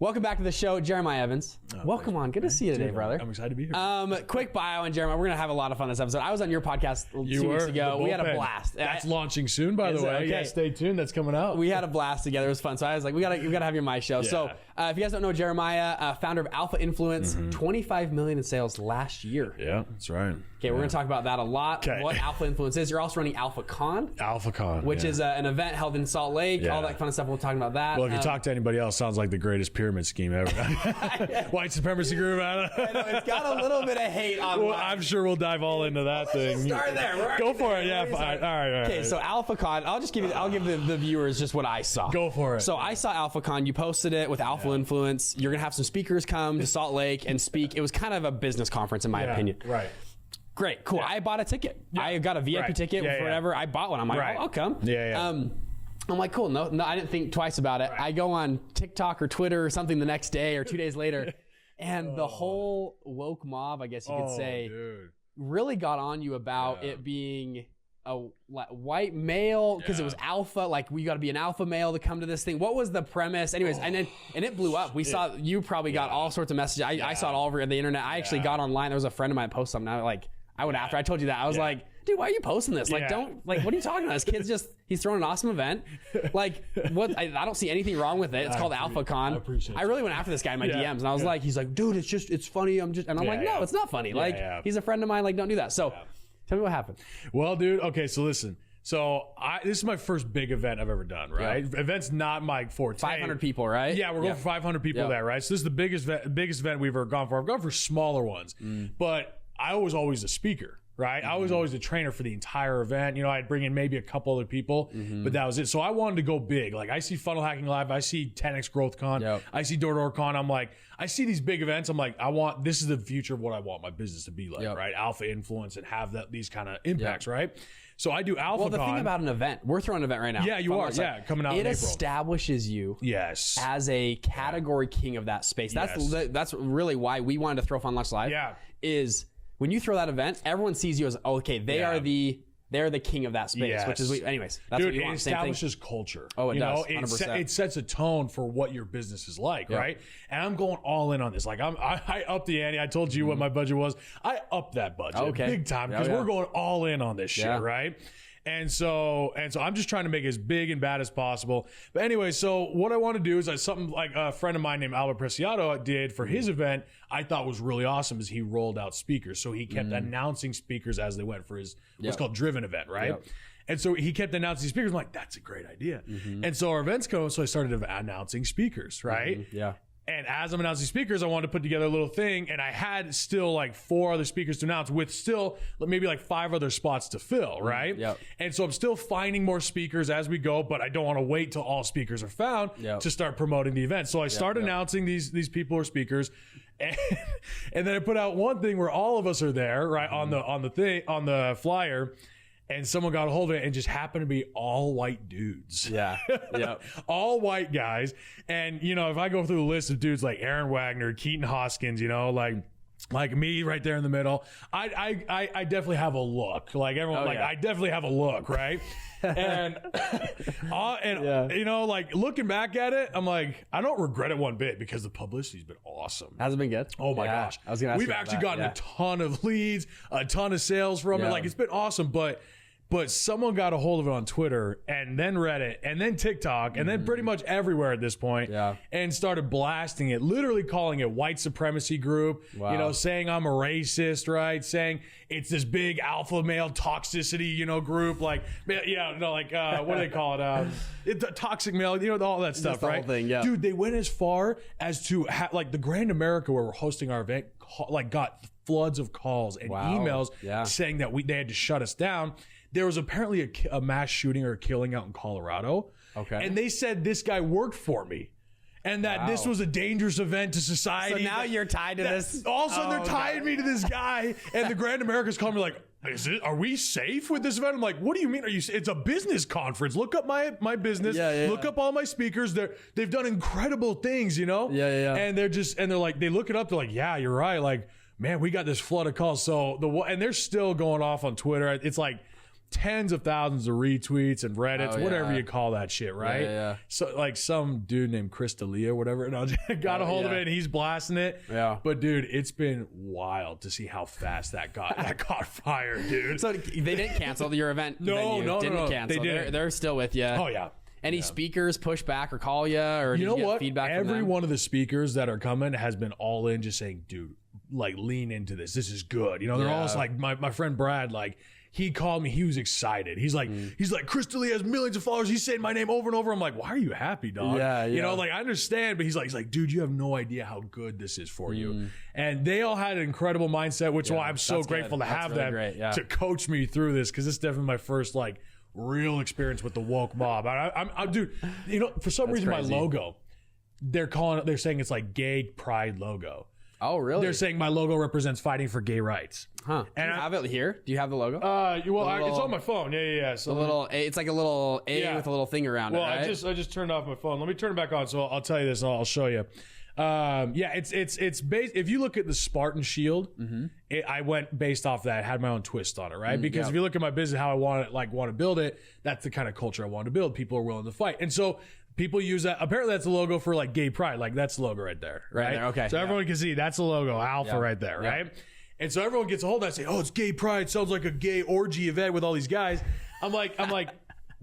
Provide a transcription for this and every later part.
Welcome back to the show, Jeremiah Evans. Welcome on. Good to see you today, brother. I'm excited to be here. Quick bio on Jeremiah. We're going to have a lot of fun this episode. I was on your podcast 2 weeks ago. We had a blast. That's launching soon, by the way. Okay. Yeah, stay tuned. That's coming out. We had a blast together. It was fun. So I was like, we got to have you on my show. Yeah. So if you guys don't know Jeremiah, founder of Alpha Influence, 25 million in sales last year. Yeah, that's right. Okay, we're going to talk about that a lot. Okay. What Alpha Influence is. You're also running Alpha Con, which is an event held in Salt Lake. Yeah. All that fun stuff. We'll talk about that. Well, if you talk to anybody else, sounds like the greatest pyramid scheme ever. White supremacy group. I know, it's got a little bit of hate on. Well, I'm sure we'll dive all into that thing. Start there. Go for it. Yeah, fine. All right. Okay, so AlphaCon. I'll give the viewers just what I saw. Go for it. So I saw AlphaCon. You posted it with Alpha Influence. You're gonna have some speakers come to Salt Lake and speak. It was kind of a business conference, in my opinion. Right. Great. Cool. I bought a ticket. I got a VIP ticket for whatever. I bought one. I'm like, I'll come. Yeah. I'm like, cool. No, I didn't think twice about it. I go on TikTok or Twitter or something the next day or 2 days later, and the whole woke mob, I guess you could say, really got on you about it being a white male because it was alpha. Like, we got to be an alpha male to come to this thing. What was the premise? Anyways, and it blew up. We saw, you probably got all sorts of messages. I saw it all over the internet. I actually got online. There was a friend of mine post something. I would after I told you that, I was like, dude, why are you posting this? Like, what are you talking about? This kid's he's throwing an awesome event. Like, what? I don't see anything wrong with it. It's called AlphaCon. I really went after this guy in my DMs, and I was like, he's like, dude, it's funny. And I'm like, no, it's not funny. He's a friend of mine. Like, don't do that. So tell me what happened. Well, dude, okay, so listen. So this is my first big event I've ever done, right? Yeah. Event's not my forte. 500 people, right? Yeah, we're going for 500 people there, right? So this is the biggest event we've ever gone for. I've gone for smaller ones, but I was always a speaker, right? I was always a trainer for the entire event. You know, I'd bring in maybe a couple other people, but that was it. So I wanted to go big. Like, I see Funnel Hacking Live, I see 10X Growth Con, I see Door to Door Con. I'm like, I see these big events. I'm like, this is the future of what I want my business to be like, right? Alpha influence and have these kind of impacts, right? So I do AlphaCon. Well, the thing about an event, we're throwing an event right now. Yeah, you are. Yeah, coming out in April. It establishes you as a category king of that space. That's really why we wanted to throw Fun Lunch Live. Is when you throw that event, everyone sees you as, okay, they're the king of that space, which is, anyways, that's what you want. It establishes culture. Oh, it does. 100%. It sets a tone for what your business is like, right? And I'm going all in on this. Like, I upped the ante. I told you what my budget was. I upped that budget big time because we're going all in on this shit, right? And so I'm just trying to make it as big and bad as possible. But anyway, so what I want to do is something like a friend of mine named Albert Preciado did for his event, I thought was really awesome, is he rolled out speakers. So he kept announcing speakers as they went for his what's called driven event, right? And so he kept announcing speakers. I'm like, that's a great idea. And so our events come, so I started announcing speakers, right? And as I'm announcing speakers, I wanted to put together a little thing, and I had still like 4 other speakers to announce with still maybe like 5 other spots to fill, right? And so I'm still finding more speakers as we go, but I don't want to wait till all speakers are found to start promoting the event. So I started announcing these people are speakers, and then I put out one thing where all of us are there, right, on the flyer. And someone got a hold of it and just happened to be all white dudes. All white guys. And, you know, if I go through the list of dudes like Aaron Wagner, Keaton Hoskins, you know, like me right there in the middle, I definitely have a look. Like everyone, I definitely have a look, right? And you know, like looking back at it, I'm like, I don't regret it one bit because the publicity's been awesome. Has it been good? Oh my gosh. I was gonna ask We've actually gotten a ton of leads, a ton of sales from it. Like, it's been awesome, but someone got a hold of it on Twitter and then Reddit and then TikTok and then pretty much everywhere at this point and started blasting it, literally calling it white supremacy group, you know, saying I'm a racist, right? Saying it's this big alpha male toxicity, you know, group. Like, what do they call it? Toxic male, you know, all that stuff, right? Whole thing, Dude, they went as far as to like the Grand America where we're hosting our event, got floods of calls and emails saying that they had to shut us down. There was apparently a mass shooting or a killing out in Colorado. And they said this guy worked for me. And that this was a dangerous event to society. So now you're tied to this. All of a sudden they're tying me to this guy. And the Grand America's calling me like, are we safe with this event? I'm like, what do you mean? It's a business conference. Look up my business. Look up all my speakers. They've done incredible things, you know? And they're like, they look it up. They're like, yeah, you're right. Like, man, we got this flood of calls. So and they're still going off on Twitter. It's like, tens of thousands of retweets and Reddits, whatever you call that shit, right? Yeah. So like some dude named Chris D'Elia or whatever, and I got a hold of it and he's blasting it. Yeah. But dude, it's been wild to see how fast that caught fire, dude. So they didn't cancel your event. No. Cancel. They didn't. They're still with you. Oh yeah. Any speakers push back or call you, or you know what? Feedback Every from them? one of the speakers that are coming has been all in, just saying, dude, like lean into this. This is good. You know, they're almost like my friend Brad, like he called me. He was excited. He's like, Chris D'Elia has millions of followers. He's saying my name over and over. I'm like, why are you happy, dog? Yeah. You know, like I understand, but he's like, dude, you have no idea how good this is for you. And they all had an incredible mindset, which is why I'm so grateful to have them to coach me through this, because it's definitely my first like real experience with the woke mob. I'm dude, you know, for some reason crazy. My logo, they're saying it's like gay pride logo. Oh, really? They're saying my logo represents fighting for gay rights. Huh. And I have it here. Do you have the logo? It's on my phone. Yeah. So it's like a little A with a little thing around it. Right? I just turned off my phone. Let me turn it back on. So I'll tell you this and I'll show you. It's based. If you look at the Spartan shield, I went based off that. Had my own twist on it, right? Because if you look at my business, how I want to build it, that's the kind of culture I want to build. People are willing to fight, and so people use that. Apparently, that's the logo for like gay pride. Like that's the logo right there, right? There, okay. So everyone can see that's the logo, Alpha, right there, right? And so everyone gets a hold of that, and say, "Oh, it's gay pride. Sounds like a gay orgy event with all these guys." I'm like,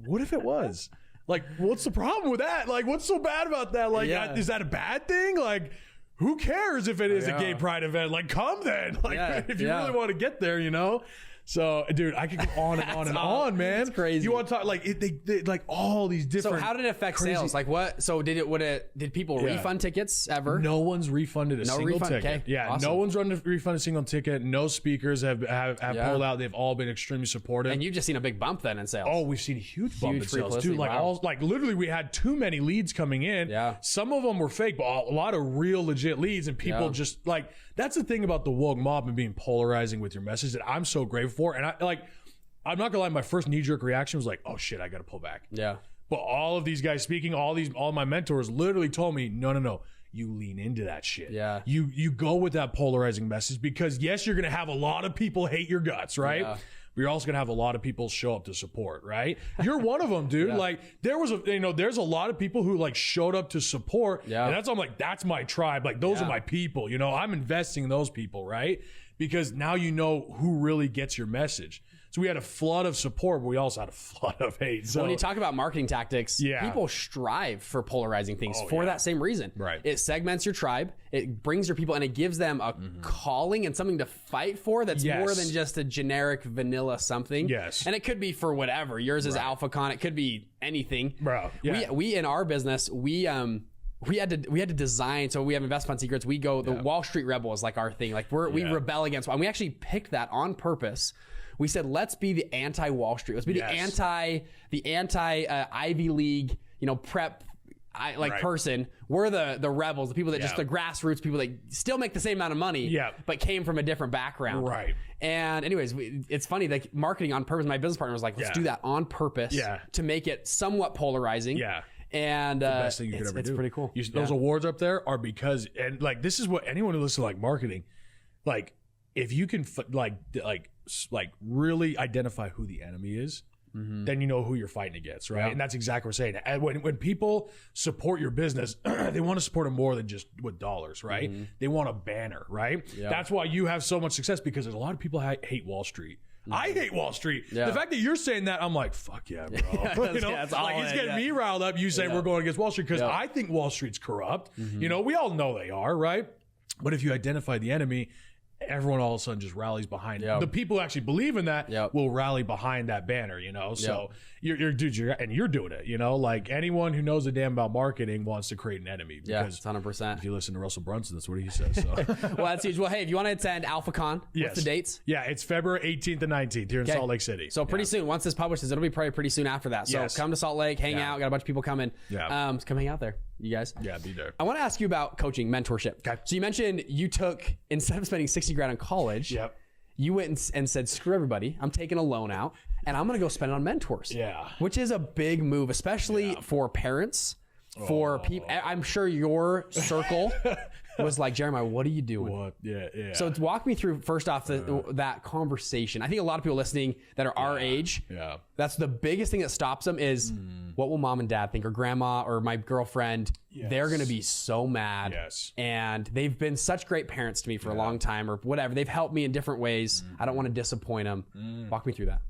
what if it was? Like, what's the problem with that? Like, what's so bad about that? Like, is that a bad thing? Like, who cares if it is a gay pride event? Like, come then. Like, if you really want to get there, you know? So, dude, I could go on and on and on, man. It's crazy. You want to talk like they like all these different. So how did it affect sales? Like what? So did people refund tickets ever? No one's refunded a single ticket. Okay. Yeah, awesome. No one's refunded a single ticket. No speakers have pulled out. They've all been extremely supportive. And you've just seen a big bump then in sales. Oh, we've seen a huge bump in sales, dude. Like literally, we had too many leads coming in. Yeah. Some of them were fake, but a lot of real legit leads, and people just like. That's the thing about the woke mob and being polarizing with your message that I'm so grateful for. And I'm not gonna lie, my first knee-jerk reaction was like, oh shit, I gotta pull back. Yeah. But all of these guys speaking, all my mentors literally told me, no, you lean into that shit. Yeah. You go with that polarizing message, because yes, you're gonna have a lot of people hate your guts, right? Yeah. But you're also gonna have a lot of people show up to support, right? You're one of them, dude. Like there's a lot of people who like showed up to support. Yeah. And I'm like, that's my tribe. Like those are my people. You know, I'm investing in those people, right? Because now you know who really gets your message. So we had a flood of support, but we also had a flood of hate. So when you talk about marketing tactics, people strive for polarizing things for that same reason. Right. It segments your tribe, it brings your people, and it gives them a calling and something to fight for that's more than just a generic vanilla something. Yes. And it could be for whatever. Yours is AlphaCon. It could be anything. Bro. Yeah. We in our business, we had to design. So we have Investment Secrets. We go, the Wall Street Rebel is like our thing. Like we rebel against, and we actually picked that on purpose. We said, let's be the anti-Wall Street. Let's be the anti Ivy League, prep person. We're the rebels, the people that just the grassroots people that still make the same amount of money, but came from a different background. Right. And anyways, it's funny, like marketing on purpose. My business partner was like, let's do that on purpose to make it somewhat polarizing. Yeah. And the best thing you could ever do. It's pretty cool. Those awards up there are because, and like, this is what anyone who listens to like marketing, like if you can really identify who the enemy is, then you know who you're fighting against, right? And that's exactly what we're saying. And when people support your business, they want to support it more than just with dollars, right? They want a banner, right? That's why you have so much success, because there's a lot of people hate Wall Street. I hate Wall Street. The fact that you're saying that, I'm like, fuck yeah, bro. It's getting me riled up. You say we're going against Wall Street because I think Wall Street's corrupt. You know, we all know they are, right? But if you identify the enemy, everyone all of a sudden just rallies behind it. The people who actually believe in that will rally behind that banner, So you're doing it, like anyone who knows a damn about marketing wants to create an enemy. Because 100%. if you listen to Russell Brunson, that's what he says. So. Well, that's huge. Well, hey, if you want to attend AlphaCon, what's the dates? Yeah, it's February 18th and 19th here in Salt Lake City. So pretty soon, once this publishes, it'll be probably pretty soon after that. So come to Salt Lake, hang out. Got a bunch of people coming. Come hang out there, you guys. Yeah, be there. I want to ask you about coaching, mentorship. Okay. So you mentioned you took, instead of spending $60,000 in college, you went and said, screw everybody. I'm taking a loan out and I'm going to go spend it on mentors. Yeah. Which is a big move, especially for parents, for people. I'm sure your circle was like, Jeremiah, what are you doing? What? Yeah. So walk me through first off that conversation. I think a lot of people listening that are our age, that's the biggest thing that stops them is what will mom and dad think, or grandma or my girlfriend. They're going to be so mad. And they've been such great parents to me for a long time, or whatever. They've helped me in different ways. I don't want to disappoint them. Walk me through that.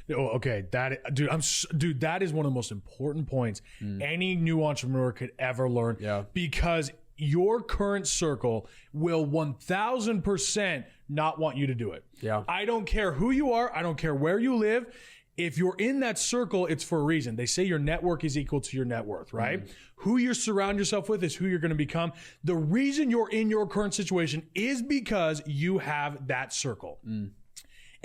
Oh, okay, dude, that is one of the most important points any new entrepreneur could ever learn. Because your current circle will 1000% not want you to do it. I don't care who you are. I don't care where you live. If you're in that circle, it's for a reason. They say your network is equal to your net worth, right? Who you surround yourself with is who you're going to become. The reason you're in your current situation is because you have that circle.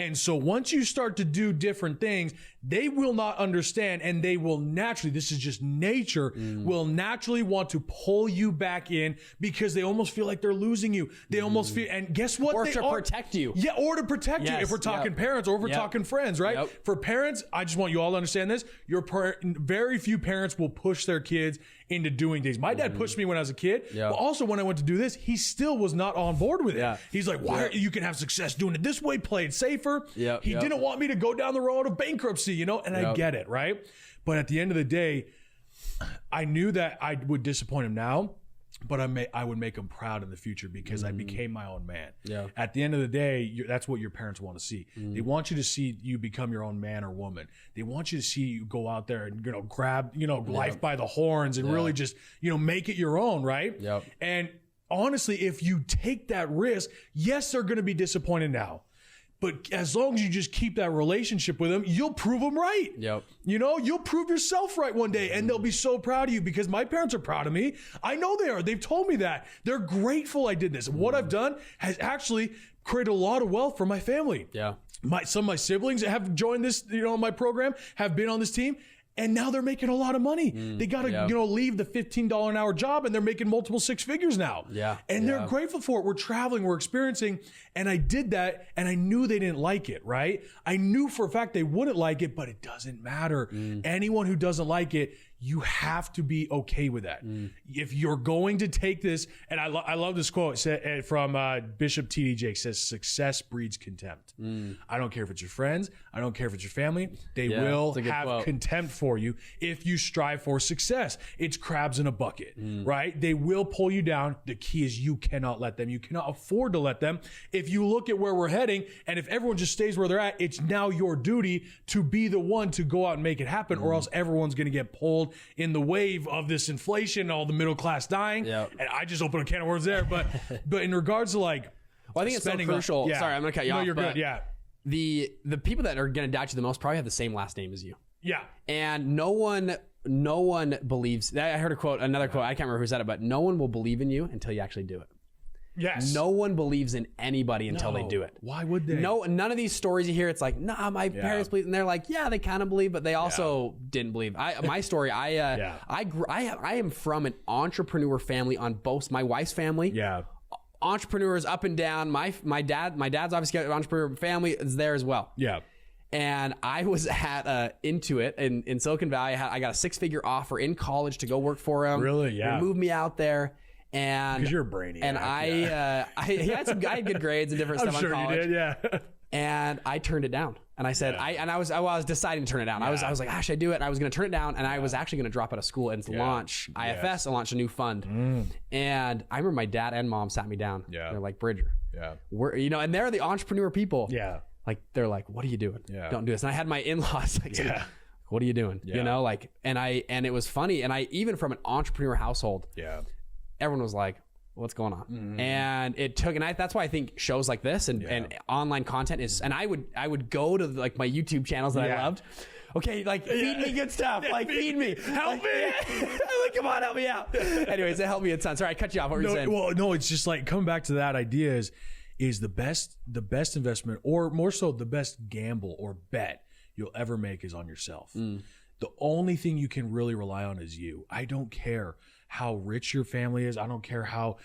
And so once you start to do different things, they will not understand, and they will naturally, this is just nature, will naturally want to pull you back in because they almost feel like they're losing you. They almost feel, and guess what? Or to protect you. Yeah, or to protect you if we're talking parents, or if we're talking friends, right? For parents, I just want you all to understand this. Very few parents will push their kids into doing things. My dad pushed me when I was a kid, but also when I went to do this, he still was not on board with it. He's like, why you can have success doing it this way, play it safer. He didn't want me to go down the road of bankruptcy, you know, and I get it, right? But at the end of the day, I knew that I would disappoint him now, but I would make him proud in the future because I became my own man. At the end of the day, that's what your parents want to see. They want you to see you become your own man or woman. They want you to see you go out there and, grab, life by the horns and really just, make it your own, right? And honestly, if you take that risk, yes, they're going to be disappointed now. But as long as you just keep that relationship with them, you'll prove them right. You'll prove yourself right one day, and they'll be so proud of you because my parents are proud of me. I know they are. They've told me that. They're grateful I did this. What I've done has actually created a lot of wealth for my family. Some of my siblings that have joined this, my program, have been on this team. And now they're making a lot of money. They got to, leave the $15 an hour job, and they're making multiple six figures now. And they're grateful for it. We're traveling, we're experiencing. And I did that, and I knew they didn't like it, right? I knew for a fact they wouldn't like it, but it doesn't matter. Anyone who doesn't like it, you have to be okay with that. If you're going to take this, and I love this quote from Bishop T.D. Jakes, says, success breeds contempt. I don't care if it's your friends. I don't care if it's your family. They will have contempt for you if you strive for success. It's crabs in a bucket, right? They will pull you down. The key is you cannot let them. You cannot afford to let them. If you look at where we're heading, and if everyone just stays where they're at, it's now your duty to be the one to go out and make it happen, or else everyone's going to get pulled in the wave of this inflation, all the middle class dying. And I just opened a can of worms there, but in regards to I think it's so crucial. Sorry, I'm gonna cut you off. No, you're good. The people that are gonna doubt you the most probably have the same last name as you. And no one believes. I heard another quote. I can't remember who said it, but no one will believe in you until you actually do it. No one believes in anybody until they do it. Why would they? No, none of these stories you hear, it's like, nah, my parents believe, and they're like, yeah, they kind of believe, but they also didn't believe. My story, I am from an entrepreneur family on both my wife's family. Entrepreneurs up and down. My dad's obviously got an entrepreneur family is there as well. And I was at Intuit in Silicon Valley. I got a 6-figure offer in college to go work for him. Really? They moved me out there. And because you're a brainiac. And I had good grades and different stuff on college. You did, And I turned it down. And I said, I was deciding to turn it down. I was like, should I do it? And I was going to turn it down. And I was actually going to drop out of school and launch IFS and launch a new fund. And I remember my dad and mom sat me down. They're like, Bridger, we're, and they're the entrepreneur people. Like, they're like, what are you doing? Don't do this. And I had my in-laws like, what are you doing? And it was funny. And even from an entrepreneur household, everyone was like, what's going on? And it took, and that's why I think shows like this and online content is, and I would go to my YouTube channels that I loved. Okay, feed me good stuff. Feed me. Help me. Come on, help me out. Anyways, it helped me a ton. Sorry, I cut you off. What were you saying? Well, no, it's just coming back to that idea is the best investment, or more so the best gamble or bet you'll ever make is on yourself. The only thing you can really rely on is you. I don't care how rich your family is. I don't care how,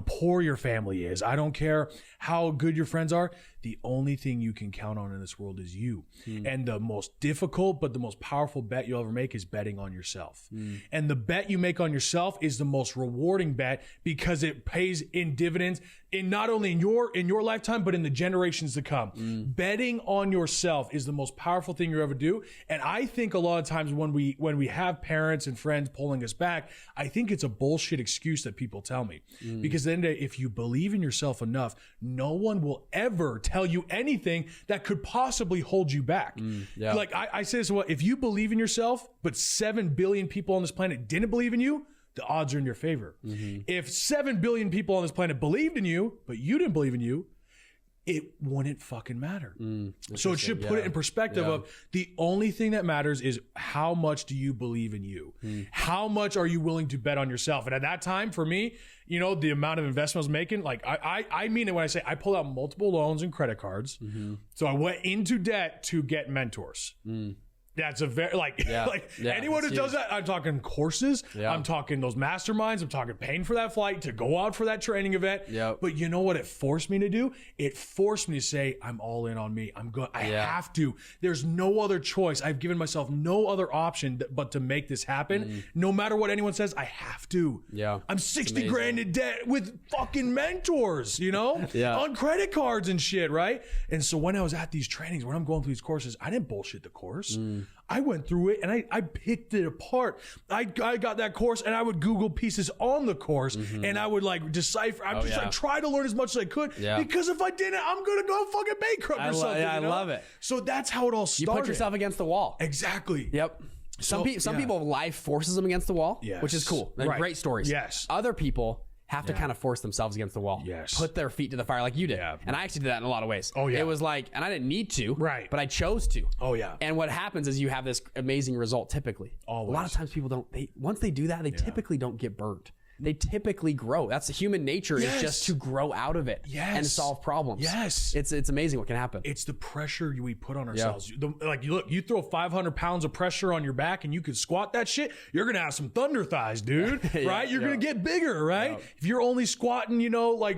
poor your family is. I don't care how good your friends are. The only thing you can count on in this world is you. And the most difficult, but the most powerful bet you'll ever make is betting on yourself. And the bet you make on yourself is the most rewarding bet because it pays in dividends in not only in your lifetime, but in the generations to come. Betting on yourself is the most powerful thing you ever do. And I think a lot of times when we have parents and friends pulling us back, I think it's a bullshit excuse that people tell me. Because then if you believe in yourself enough, no one will ever tell you anything that could possibly hold you back. Like I say this, if you believe in yourself, but 7 billion people on this planet didn't believe in you, the odds are in your favor. If 7 billion people on this planet believed in you, but you didn't believe in you, it wouldn't fucking matter. So it should put it in perspective of the only thing that matters is how much do you believe in you? How much are you willing to bet on yourself? And at that time, for me, the amount of investment I was making, like I mean it when I say I pulled out multiple loans and credit cards. So I went into debt to get mentors. That's a very anyone who does that, I'm talking courses, I'm talking those masterminds, I'm talking paying for that flight to go out for that training event. But you know what it forced me to do? It forced me to say, I'm all in on me. I have to. There's no other choice. I've given myself no other option but to make this happen. No matter what anyone says, I have to. I'm 60 grand in debt with fucking mentors, on credit cards and shit, right? And so when I was at these trainings, when I'm going through these courses, I didn't bullshit the course. I went through it and I picked it apart. I got that course and I would Google pieces on the course and I would decipher. I'm try to learn as much as I could because if I didn't, I'm going to go fucking bankrupt or something. I love it. So that's how it all started. You put yourself against the wall. Exactly. Yep. Some people, life forces them against the wall, which is cool. They're great stories. Other people have to kind of force themselves against the wall. Put their feet to the fire like you did. And I actually did that in a lot of ways. It was and I didn't need to, but I chose to. And what happens is you have this amazing result typically. Always. A lot of times people once they do that, they typically don't get burnt. They typically grow. That's human nature is just to grow out of it and solve problems. It's amazing what can happen. It's the pressure we put on ourselves. You throw 500 pounds of pressure on your back and you can squat that shit, you're going to have some thunder thighs, dude, right? You're going to get bigger, right? If you're only squatting,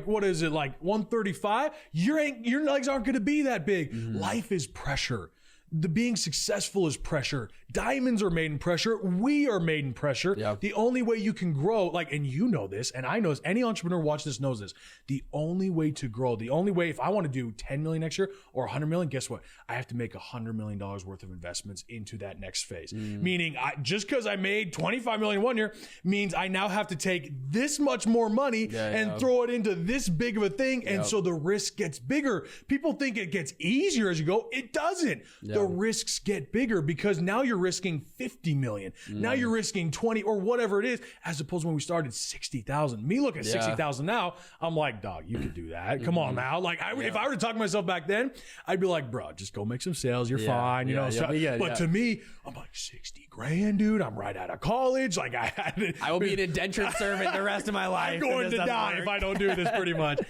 what is it, 135, your legs aren't going to be that big. Life is pressure. The being successful is pressure. Diamonds are made in pressure. We are made in pressure. The only way you can grow, and you know this, and I know this, any entrepreneur watching this knows this. The only way to grow, the only way, if I want to do 10 million next year or 100 million, guess what? I have to make $100 million worth of investments into that next phase. Meaning, just because I made 25 million one year means I now have to take this much more money and throw it into this big of a thing. And so the risk gets bigger. People think it gets easier as you go. It doesn't. The risks get bigger because now you're risking 50 million. Now you're risking 20 or whatever it is, as opposed to when we started 60,000. Me looking at 60,000 now, I'm like, dog, you could do that. Come on now. If I were to talk to myself back then, I'd be like, bro, just go make some sales. You're fine. But to me, I'm like 60 grand, dude. I'm right out of college. I will be an indentured servant the rest of my life. I'm going to die if I don't do this pretty much.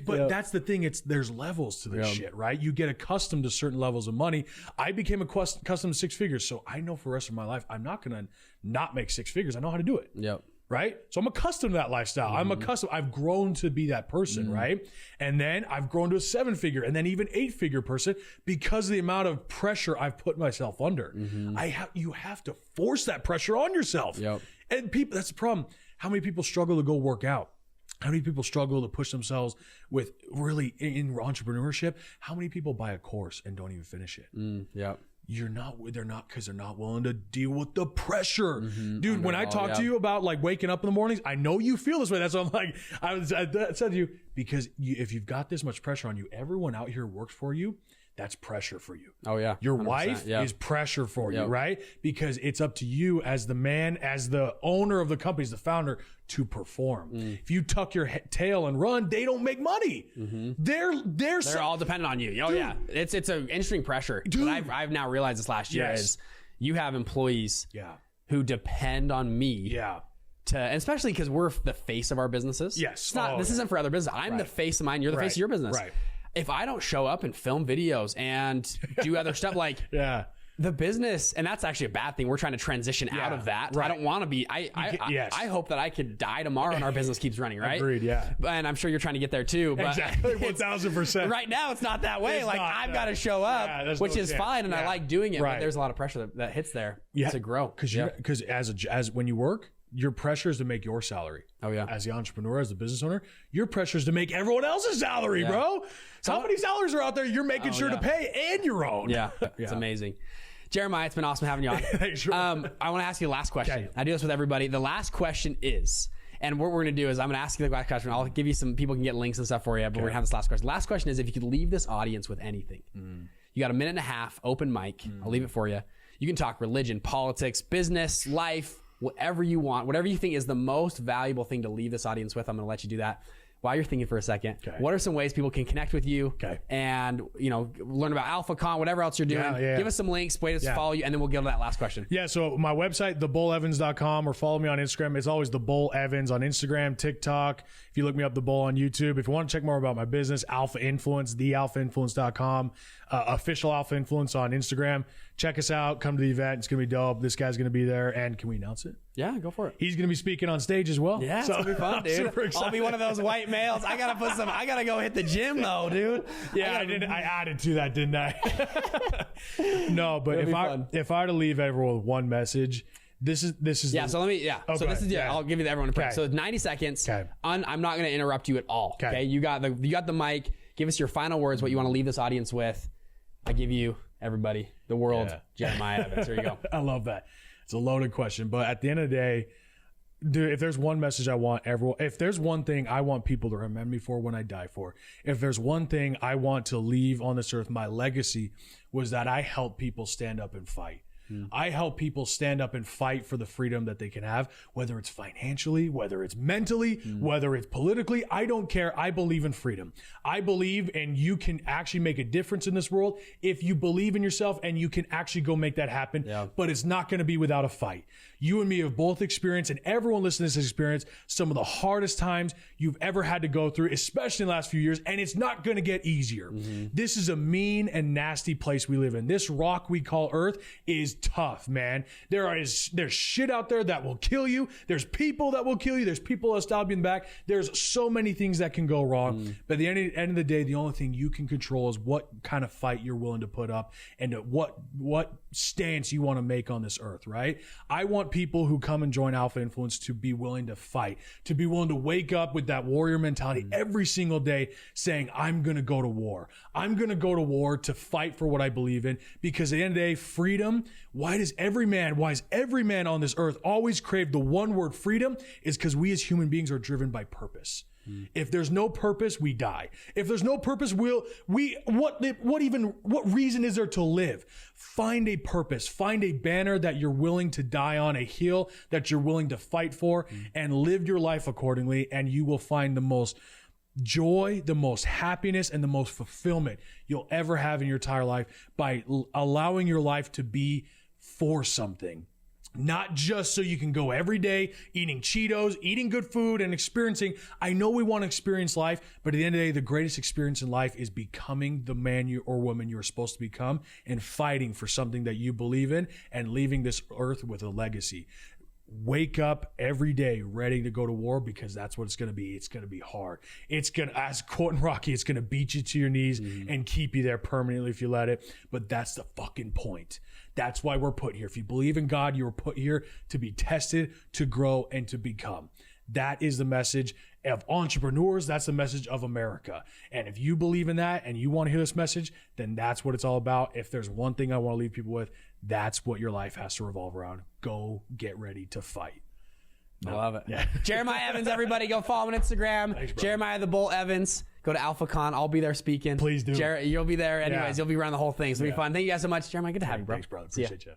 But that's the thing. There's levels to this shit, right? You get accustomed to certain levels of money. I became accustomed to 6 figures. So I know for the rest of my life, I'm not going to not make 6 figures. I know how to do it. Right? So I'm accustomed to that lifestyle. I've grown to be that person, right? And then I've grown to a 7-figure and then even 8-figure person because of the amount of pressure I've put myself under. You have to force that pressure on yourself. And people, that's the problem. How many people struggle to go work out? How many people struggle to push themselves with really in entrepreneurship? How many people buy a course and don't even finish it? They're not because they're not willing to deal with the pressure. Dude, when I talk to you about waking up in the mornings, I know you feel this way. That's why I said to you, because if you've got this much pressure on you, everyone out here works for you. That's pressure for you. Your wife is pressure for you, right? Because it's up to you as the man, as the owner of the company, as the founder, to perform. If you tuck your tail and run, they don't make money. They're all dependent on you. It's an interesting pressure. Dude. I've now realized this last year is you have employees who depend on me. And especially because we're the face of our businesses. This isn't for other business. I'm the face of mine. You're the face of your business. If I don't show up and film videos and do other stuff the business, and that's actually a bad thing. We're trying to transition out of that. Right. I don't want to be. I hope that I could die tomorrow and our business keeps running. Right. Agreed. Yeah. And I'm sure you're trying to get there too. But exactly. 1,000%. Right now, it's not that way. Like I've got to show up, which is fine, and I like doing it. Right. But there's a lot of pressure that hits there to grow. Because as when you work, your pressure is to make your salary. Oh yeah. As the entrepreneur, as the business owner, your pressure is to make everyone else's salary, bro. So how many salaries are out there you're making sure to pay and your own? Yeah. It's amazing. Jeremiah, it's been awesome having you on. Sure. I want to ask you the last question. Okay. I do this with everybody. The last question is, and what we're going to do is I'm going to ask you the last question. I'll give you some, people can get links and stuff for you, but we're going to have this last question. Last question is, if you could leave this audience with anything, you got a minute and a half, open mic. I'll leave it for you. You can talk religion, politics, business, life, whatever you want, whatever you think is the most valuable thing to leave this audience with. I'm going to let you do that. While you're thinking for a second, what are some ways people can connect with you and, learn about AlphaCon, whatever else you're doing? Give us some links, ways to follow you, and then we'll get to that last question. Yeah, so my website, thebullevans.com, or follow me on Instagram. It's always The Bull Evans on Instagram, TikTok. If you look me up, The Bull on YouTube. If you want to check more about my business, Alpha Influence, thealphainfluence.com, official Alpha Influence on Instagram. Check us out. Come to the event. It's going to be dope. This guy's going to be there. And can we announce it? Yeah, go for it. He's going to be speaking on stage as well. Yeah, so, it's going to be fun, dude. Super excited. I'll be one of those white males. I got to go hit the gym though, dude. Yeah, I added to that, didn't I? No, but if I were to leave everyone with one message, this is so let me so this is I'll give you everyone a break. So 90 seconds. I'm not going to interrupt you at all. Okay. You got the mic. Give us your final words, what you want to leave this audience with. I give you, everybody, the world, Jeremiah Evans. There you go. I love that. It's a loaded question, but at the end of the day, dude, if there's one message I want everyone, if there's one thing I want people to remember me for when I die for, if there's one thing I want to leave on this earth, my legacy was that I help people stand up and fight. I help people stand up and fight for the freedom that they can have, whether it's financially, whether it's mentally, whether it's politically. I don't care. I believe in freedom. I believe and you can actually make a difference in this world if you believe in yourself and you can actually go make that happen. Yeah. But it's not going to be without a fight. You and me have both experienced, and everyone listening to this experience, some of the hardest times you've ever had to go through, especially in the last few years, and it's not going to get easier. This is a mean and nasty place we live in. This rock we call Earth is tough, man. There's shit out there that will kill you. There's people that will kill you. There's people that stab you in the back. There's so many things that can go wrong. But at the end of the day, the only thing you can control is what kind of fight you're willing to put up and what stance you want to make on this earth, right? I want people who come and join Alpha Influence to be willing to fight, to be willing to wake up with that warrior mentality every single day saying, I'm going to go to war. I'm going to go to war to fight for what I believe in, because at the end of the day, freedom, why is every man on this earth always crave the one word freedom? Is because we as human beings are driven by purpose. If there's no purpose, we die. If there's no purpose, what reason is there to live? Find a purpose, find a banner that you're willing to die on, a hill that you're willing to fight for, and live your life accordingly, and you will find the most joy, the most happiness, and the most fulfillment you'll ever have in your entire life by allowing your life to be for something. Not just so you can go every day eating Cheetos, eating good food, and experiencing. I know we want to experience life, but at the end of the day, the greatest experience in life is becoming the man or woman you're supposed to become and fighting for something that you believe in and leaving this earth with a legacy. Wake up every day ready to go to war, because that's what it's going to be. It's going to be hard. It's going to, as quoting Rocky, it's going to beat you to your knees and keep you there permanently if you let it. But that's the fucking point. That's why we're put here. If you believe in God, you were put here to be tested, to grow, and to become. That is the message of entrepreneurs. That's the message of America. And if you believe in that and you want to hear this message, then that's what it's all about. If there's one thing I want to leave people with, that's what your life has to revolve around. Go get ready to fight. I love it. Yeah. Jeremiah Evans, everybody go follow him on Instagram. Thanks, Jeremiah the Bull Evans. Go to AlphaCon. I'll be there speaking. Please do. You'll be there anyways. You'll be around the whole thing. So it'll be fun. Thank you guys so much. Jeremiah, good to have you, bro. Thanks, brother. Appreciate you.